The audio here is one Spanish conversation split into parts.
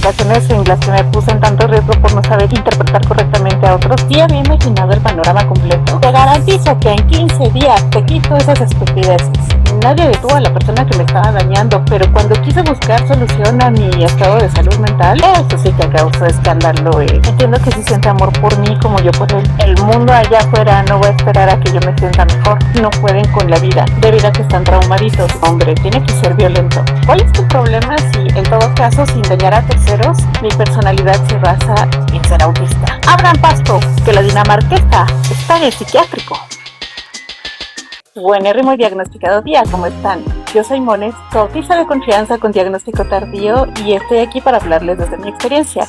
ocasiones en las que me puse en tanto riesgo por no saber interpretar correctamente a otros, sí había imaginado el panorama completo. Te garantizo que en 15 días te quito esas estupideces. Nadie detuvo a la persona que me estaba dañando, pero cuando quise buscar solución a mi estado de salud mental, eso sí que causó escándalo. Entiendo que si siente amor por mí como yo por él. El mundo allá afuera no va a esperar a que yo me sienta mejor. No pueden con la vida, debido a que están traumaditos. Hombre, tiene que ser violento. ¿Cuál es tu problema si, en todo caso, sin dañar a terceros, mi personalidad se basa en ser autista? Abran pasto, que la dinamarquesa está en el psiquiátrico. Buenérrimo y diagnosticado día, ¿cómo están? Yo soy Mones, tu autista de confianza con diagnóstico tardío, y estoy aquí para hablarles desde mi experiencia.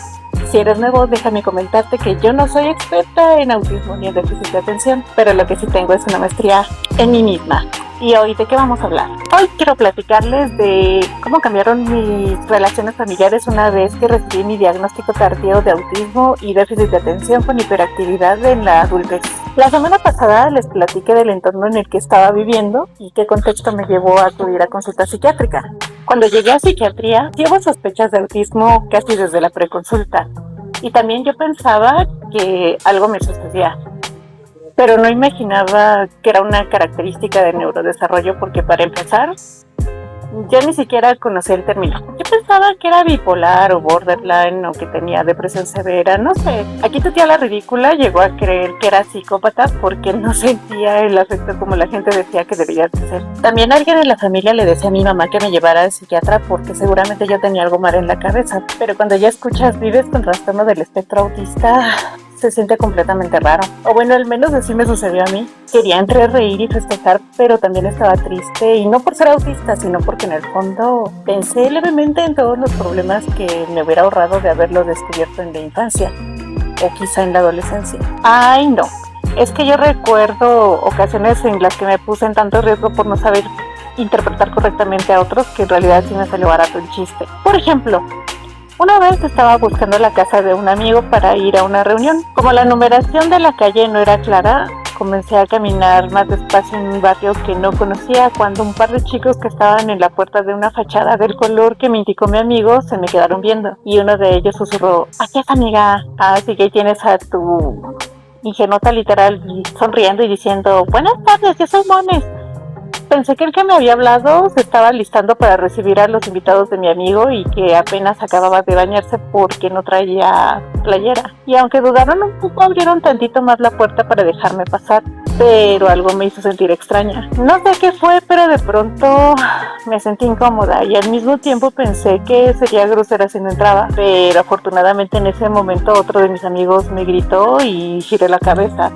Si eres nuevo, déjame comentarte que yo no soy experta en autismo ni en déficit de atención, pero lo que sí tengo es una maestría en mí misma. ¿Y hoy de qué vamos a hablar? Hoy quiero platicarles de cómo cambiaron mis relaciones familiares una vez que recibí mi diagnóstico tardío de autismo y déficit de atención con hiperactividad en la adultez. La semana pasada les platiqué del entorno en el que estaba viviendo y qué contexto me llevó a acudir a consulta psiquiátrica. Cuando llegué a psiquiatría, llevo sospechas de autismo casi desde la preconsulta. Y también yo pensaba que algo me sucedía, pero no imaginaba que era una característica del neurodesarrollo, porque para empezar, yo ni siquiera conocía el término. Yo pensaba que era bipolar o borderline o que tenía depresión severa, no sé. Aquí tu tía la ridícula llegó a creer que era psicópata porque no sentía el afecto como la gente decía que debía de ser. También alguien en la familia le decía a mi mamá que me llevara al psiquiatra porque seguramente yo tenía algo mal en la cabeza. Pero cuando ya escuchas vives con trastorno del espectro autista, se siente completamente raro. O bueno, al menos así me sucedió a mí. Quería entre reír y festejar, pero también estaba triste, y no por ser autista, sino porque en el fondo pensé levemente en todos los problemas que me hubiera ahorrado de haberlo descubierto en la infancia, o quizá en la adolescencia. Ay, no. Es que yo recuerdo ocasiones en las que me puse en tanto riesgo por no saber interpretar correctamente a otros, que en realidad sí me salió barato el chiste. Por ejemplo, una vez estaba buscando la casa de un amigo para ir a una reunión. Como la numeración de la calle no era clara, comencé a caminar más despacio en un barrio que no conocía, cuando un par de chicos que estaban en la puerta de una fachada del color que me indicó mi amigo se me quedaron viendo. Y uno de ellos susurró: "Aquí es, amiga". Así que ahí tienes a tu ingenuota literal sonriendo y diciendo: "Buenas tardes, yo soy Mones". Pensé que el que me había hablado se estaba listando para recibir a los invitados de mi amigo y que apenas acababa de bañarse porque no traía playera. Y aunque dudaron un poco, abrieron tantito más la puerta para dejarme pasar, pero algo me hizo sentir extraña. No sé qué fue, pero de pronto me sentí incómoda y al mismo tiempo pensé que sería grosera si no entraba. Pero afortunadamente en ese momento otro de mis amigos me gritó y giré la cabeza.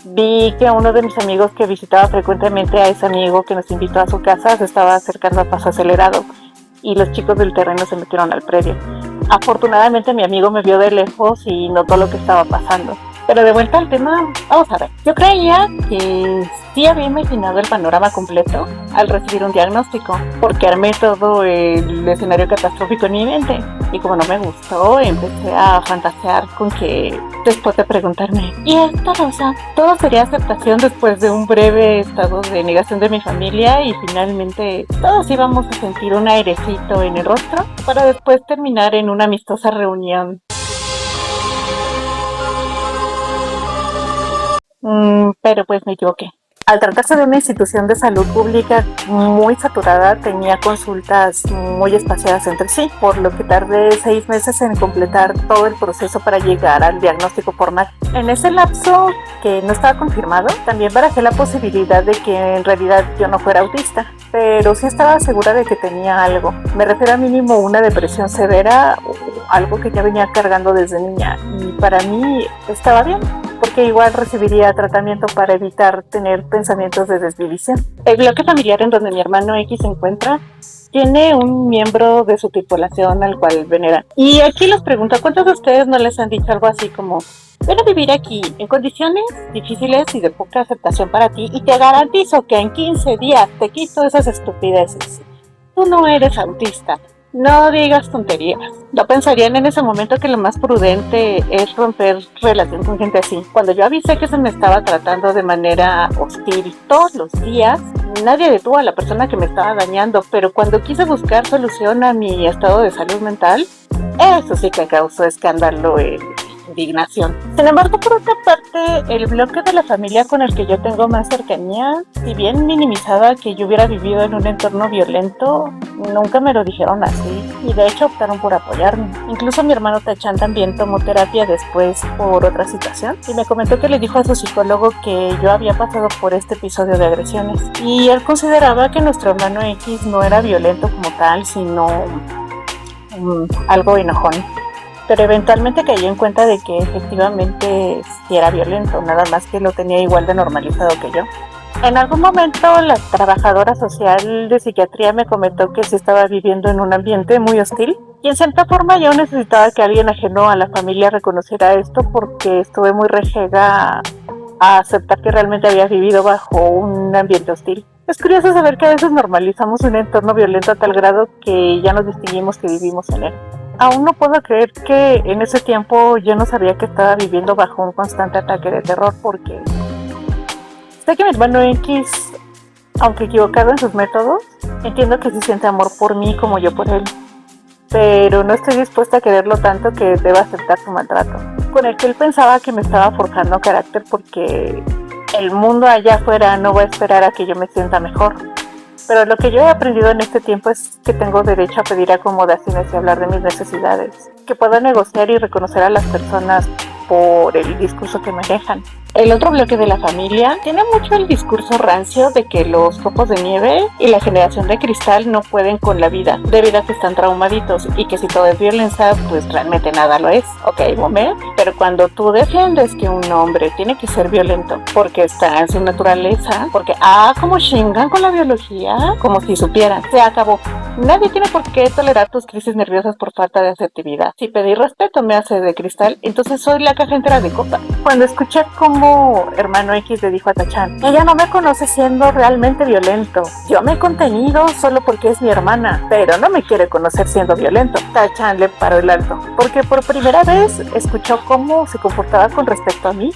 Vi que uno de mis amigos que visitaba frecuentemente a ese amigo que nos invitó a su casa se estaba acercando a paso acelerado, y los chicos del terreno se metieron al predio. Afortunadamente mi amigo me vio de lejos y notó lo que estaba pasando. Pero de vuelta al tema, vamos a ver. Yo creía que sí había imaginado el panorama completo al recibir un diagnóstico, porque armé todo el escenario catastrófico en mi mente. Y como no me gustó, empecé a fantasear con que, después de preguntarme, ¿y esta cosa? Todo sería aceptación después de un breve estado de negación de mi familia, y finalmente todos íbamos a sentir un airecito en el rostro para después terminar en una amistosa reunión. Pero pues me equivoqué. Al tratarse de una institución de salud pública muy saturada, tenía consultas muy espaciadas entre sí, por lo que tardé 6 meses en completar todo el proceso para llegar al diagnóstico formal. En ese lapso, que no estaba confirmado, también barajé la posibilidad de que en realidad yo no fuera autista, pero sí estaba segura de que tenía algo. Me refiero a mínimo una depresión severa, o algo que ya venía cargando desde niña, y para mí estaba bien, porque igual recibiría tratamiento para evitar tener pensamientos de desvivisión. El bloque familiar en donde mi hermano X se encuentra tiene un miembro de su tripulación al cual veneran. Y aquí les pregunto, ¿cuántos de ustedes no les han dicho algo así como: ven a vivir aquí en condiciones difíciles y de poca aceptación para ti, y te garantizo que en 15 días te quito esas estupideces? Tú no eres autista, No digas tonterías. No pensarían en ese momento que lo más prudente es romper relación con gente así. Cuando yo avisé que se me estaba tratando de manera hostil todos los días, nadie detuvo a la persona que me estaba dañando, pero cuando quise buscar solución a mi estado de salud mental, eso sí que causó escándalo e indignación. Sin embargo, por otra parte, el bloque de la familia con el que yo tengo más cercanía, si bien minimizaba que yo hubiera vivido en un entorno violento, nunca me lo dijeron así y de hecho optaron por apoyarme. Incluso mi hermano Tachan también tomó terapia después por otra situación y me comentó que le dijo a su psicólogo que yo había pasado por este episodio de agresiones y él consideraba que nuestro hermano X no era violento como tal, sino algo enojón. Pero eventualmente cayó en cuenta de que efectivamente sí era violento, nada más que lo tenía igual de normalizado que yo. En algún momento la trabajadora social de psiquiatría me comentó que sí estaba viviendo en un ambiente muy hostil y en cierta forma yo necesitaba que alguien ajeno a la familia reconociera esto porque estuve muy rejega a aceptar que realmente había vivido bajo un ambiente hostil. Es curioso saber que a veces normalizamos un entorno violento a tal grado que ya nos distinguimos que vivimos en él. Aún no puedo creer que en ese tiempo yo no sabía que estaba viviendo bajo un constante ataque de terror porque sé que mi hermano X, aunque equivocado en sus métodos, entiendo que sí siente amor por mí como yo por él, pero no estoy dispuesta a quererlo tanto que deba aceptar su maltrato. Con el que él pensaba que me estaba forjando carácter porque el mundo allá afuera no va a esperar a que yo me sienta mejor. Pero lo que yo he aprendido en este tiempo es que tengo derecho a pedir acomodaciones y hablar de mis necesidades, que puedo negociar y reconocer a las personas por el discurso que manejan. El otro bloque de la familia tiene mucho el discurso rancio de que los copos de nieve y la generación de cristal no pueden con la vida, debido a que están traumaditos y que si todo es violencia, pues realmente nada lo es. Ok, Bomer, pero cuando tú defiendes que un hombre tiene que ser violento porque está en su naturaleza, porque como chingan con la biología, como si supieran, se acabó. Nadie tiene por qué tolerar tus crisis nerviosas por falta de asertividad. Si pedir respeto me hace de cristal, entonces soy la caja entera de copa. Cuando escuché cómo hermano X le dijo a Tachan, ella no me conoce siendo realmente violento. Yo me he contenido solo porque es mi hermana, pero no me quiere conocer siendo violento. Tachan le paró el alto, porque por primera vez escuchó cómo se comportaba con respecto a mí.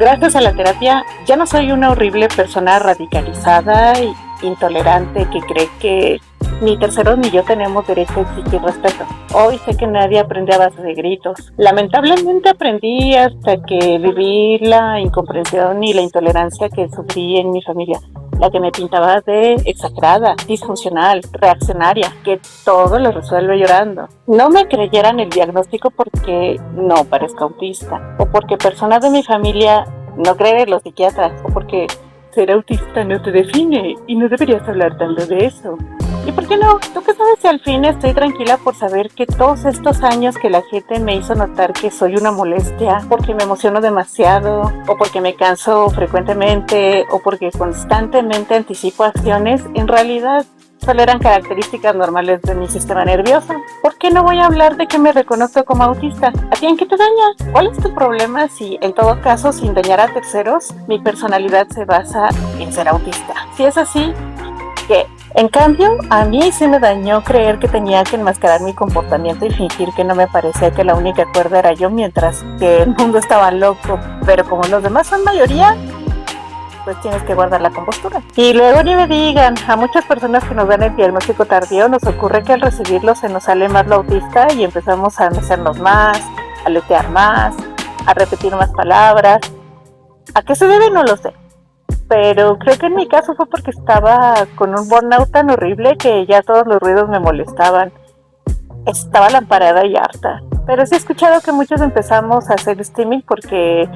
Gracias a la terapia, ya no soy una horrible persona radicalizada e intolerante que cree que ni terceros ni yo tenemos derecho a exigir respeto. Hoy sé que nadie aprende a base de gritos. Lamentablemente aprendí hasta que viví la incomprensión y la intolerancia que sufrí en mi familia. La que me pintaba de exagerada, disfuncional, reaccionaria, que todo lo resuelve llorando. No me creyeran el diagnóstico porque no parezco autista, o porque personas de mi familia no creen en los psiquiatras, o porque ser autista no te define y no deberías hablar tanto de eso. ¿Y por qué no? ¿Tú qué sabes si al fin estoy tranquila por saber que todos estos años que la gente me hizo notar que soy una molestia, porque me emociono demasiado, o porque me canso frecuentemente, o porque constantemente anticipo acciones, en realidad solo eran características normales de mi sistema nervioso? ¿Por qué no voy a hablar de que me reconozco como autista? ¿A ti en qué te daña? ¿Cuál es tu problema si, en todo caso, sin dañar a terceros, mi personalidad se basa en ser autista? Si es así, ¿qué? En cambio, a mí sí me dañó creer que tenía que enmascarar mi comportamiento y fingir que no me parecía que la única cuerda era yo, mientras que el mundo estaba loco. Pero como los demás son mayoría, pues tienes que guardar la compostura. Y luego ni me digan, a muchas personas que nos dan el diagnóstico tardío nos ocurre que al recibirlo se nos sale más lo autista y empezamos a mecernos más, a letear más, a repetir más palabras. ¿A qué se debe? No lo sé. Pero creo que en mi caso fue porque estaba con un burnout tan horrible que ya todos los ruidos me molestaban. Estaba lamparada y harta. Pero sí he escuchado que muchos empezamos a hacer streaming porque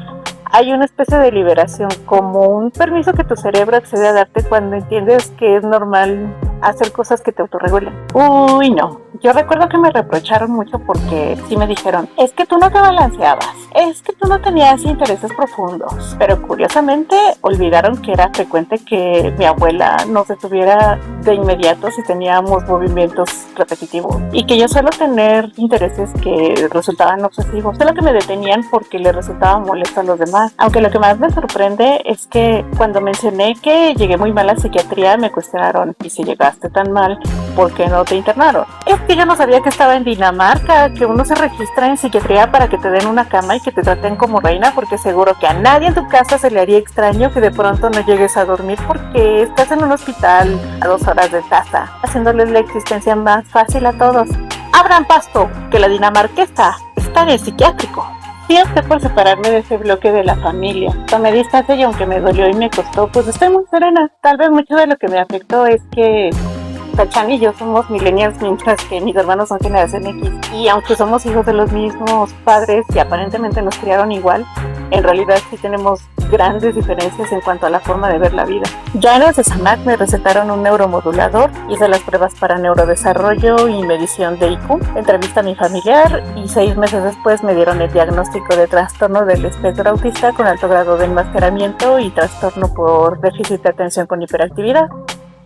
hay una especie de liberación, como un permiso que tu cerebro accede a darte cuando entiendes que es normal hacer cosas que te autorregulan. Uy, no. Yo recuerdo que me reprocharon mucho porque sí me dijeron, es que tú no te balanceabas. es que tú no tenías intereses profundos, pero curiosamente olvidaron que era frecuente que mi abuela nos detuviera de inmediato si teníamos movimientos repetitivos y que yo suelo tener intereses que resultaban obsesivos, solo que me detenían porque le resultaba molesto a los demás. Aunque lo que más me sorprende es que cuando mencioné que llegué muy mal a psiquiatría me cuestionaron: ¿y si llegaste tan mal, por qué no te internaron? Es que yo no sabía que estaba en Dinamarca, que uno se registra en psiquiatría para que te den una cama y que te traten como reina, porque seguro que a nadie en tu casa se le haría extraño que de pronto no llegues a dormir porque estás en un hospital a 2 horas de casa, haciéndoles la existencia más fácil a todos. Abran pasto, que la dinamarquesa está en el psiquiátrico. Sí opté por separarme de ese bloque de la familia. Tomé distancia y aunque me dolió y me costó, pues estoy muy serena. Tal vez mucho de lo que me afectó es que Tachan y yo somos millennials, mientras que mis hermanos son generación X. Y aunque somos hijos de los mismos padres y aparentemente nos criaron igual, en realidad sí tenemos grandes diferencias en cuanto a la forma de ver la vida. Ya en el CESAMAC me recetaron un neuromodulador, hice las pruebas para neurodesarrollo y medición de IQ, entrevisté a mi familiar y 6 meses después me dieron el diagnóstico de trastorno del espectro autista con alto grado de enmascaramiento y trastorno por déficit de atención con hiperactividad.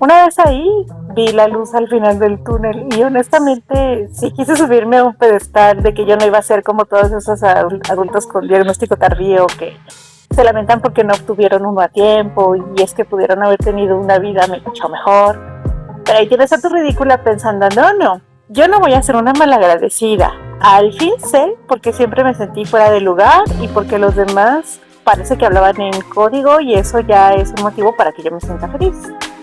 Una vez ahí, vi la luz al final del túnel y honestamente sí quise subirme a un pedestal de que yo no iba a ser como todos esos adultos con diagnóstico tardío que se lamentan porque no obtuvieron uno a tiempo y es que pudieron haber tenido una vida mucho mejor. Pero ahí tienes a tu ridícula pensando: no, yo no voy a ser una malagradecida. Al fin sé porque siempre me sentí fuera de lugar y porque los demás parece que hablaban en código y eso ya es un motivo para que yo me sienta feliz.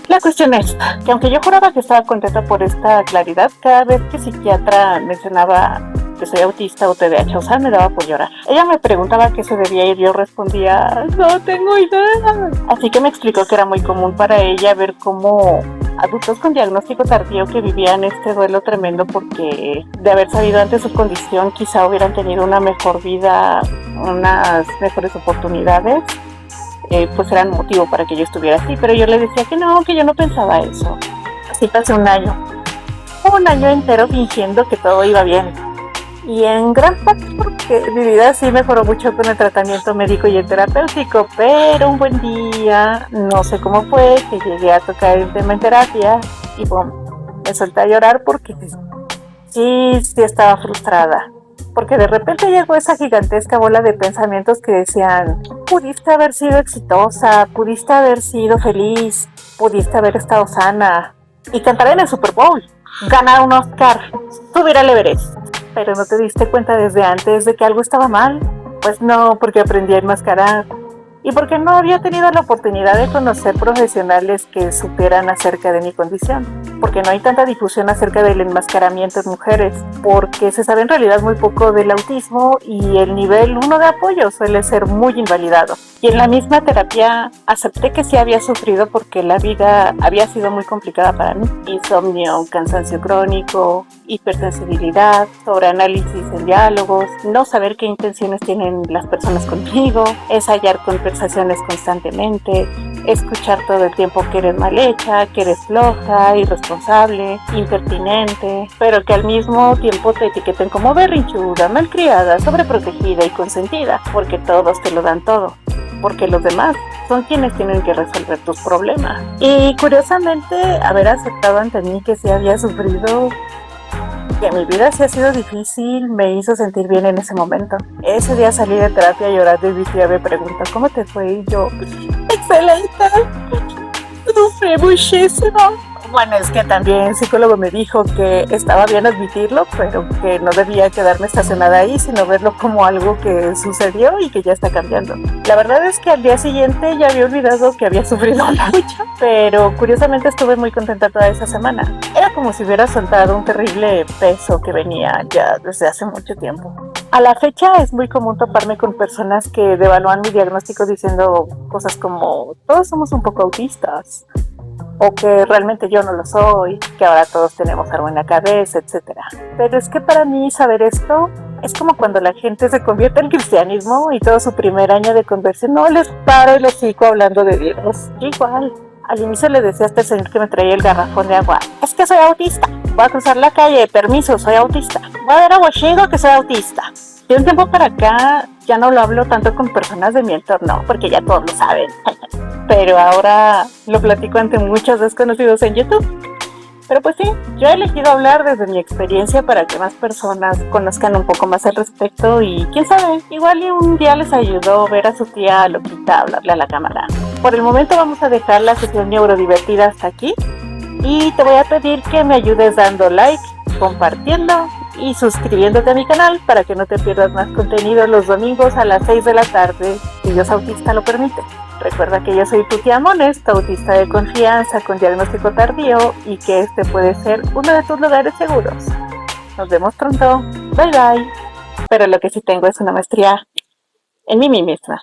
La cuestión es que aunque yo juraba que estaba contenta por esta claridad, cada vez que psiquiatra mencionaba que soy autista o TDAH, o sea, me daba por llorar. Ella me preguntaba a qué se debía y yo respondía: no tengo idea. Así que me explicó que era muy común para ella ver cómo adultos con diagnóstico tardío que vivían este duelo tremendo porque de haber sabido antes su condición quizá hubieran tenido una mejor vida, unas mejores oportunidades. Pues eran motivo para que yo estuviera así, pero yo le decía que yo no pensaba eso. Así pasé un año entero fingiendo que todo iba bien, y en gran parte porque mi vida sí mejoró mucho con el tratamiento médico y el terapéutico, pero un buen día, no sé cómo fue, que llegué a tocar el tema en terapia y me solté a llorar porque sí estaba frustrada. Porque de repente llegó esa gigantesca bola de pensamientos que decían: pudiste haber sido exitosa, pudiste haber sido feliz, pudiste haber estado sana y cantar en el Super Bowl, ganar un Oscar, subir al Everest. Pero no te diste cuenta desde antes de que algo estaba mal. Pues no, porque aprendí a enmascarar y porque no había tenido la oportunidad de conocer profesionales que supieran acerca de mi condición, porque no hay tanta difusión acerca del enmascaramiento en mujeres, porque se sabe en realidad muy poco del autismo y el nivel 1 de apoyo suele ser muy invalidado. Y en la misma terapia acepté que sí había sufrido porque la vida había sido muy complicada para mí. Insomnio, cansancio crónico, hipersensibilidad, sobreanálisis en diálogos, no saber qué intenciones tienen las personas conmigo, ensayar conversaciones constantemente, escuchar todo el tiempo que eres mal hecha, que eres floja, irresponsable, impertinente, pero que al mismo tiempo te etiqueten como berrinchuda, malcriada, sobreprotegida y consentida, porque todos te lo dan todo, porque los demás son quienes tienen que resolver tus problemas. Y curiosamente, haber aceptado ante mí que sí había sufrido, que mi vida sí ha sido difícil, me hizo sentir bien en ese momento. Ese día salí de terapia llorando y mi tía me pregunta: ¿cómo te fue? Y yo: excelente, sufrí muchísimo. Bueno, es que también el psicólogo me dijo que estaba bien admitirlo, pero que no debía quedarme estacionada ahí, sino verlo como algo que sucedió y que ya está cambiando. La verdad es que al día siguiente ya había olvidado que había sufrido mucho, pero curiosamente estuve muy contenta toda esa semana. Era como si hubiera soltado un terrible peso que venía ya desde hace mucho tiempo. A la fecha es muy común toparme con personas que devalúan mi diagnóstico diciendo cosas como: todos somos un poco autistas, o que realmente yo no lo soy, que ahora todos tenemos algo en la cabeza, etc. Pero es que para mí saber esto es como cuando la gente se convierte al cristianismo y todo su primer año de conversión no les para el hocico hablando de Dios. Igual, al inicio le decía a este señor que me traía el garrafón de agua: es que soy autista, voy a cruzar la calle, permiso, soy autista, voy a ver a Washigo que soy autista. De un tiempo para acá ya no lo hablo tanto con personas de mi entorno, porque ya todos lo saben. Pero ahora lo platico ante muchos desconocidos en YouTube. Pero pues sí, yo he elegido hablar desde mi experiencia para que más personas conozcan un poco más al respecto y quién sabe, igual y un día les ayudó ver a su tía loquita hablarle a la cámara. Por el momento vamos a dejar la sesión neurodivertida hasta aquí y te voy a pedir que me ayudes dando like, compartiendo y suscribiéndote a mi canal para que no te pierdas más contenido los domingos a las 6 de la tarde, si Dios autista lo permite. Recuerda que yo soy tu tía Mones, tu autista de confianza con diagnóstico tardío y que este puede ser uno de tus lugares seguros. Nos vemos pronto. Bye bye. Pero lo que sí tengo es una maestría en mí misma.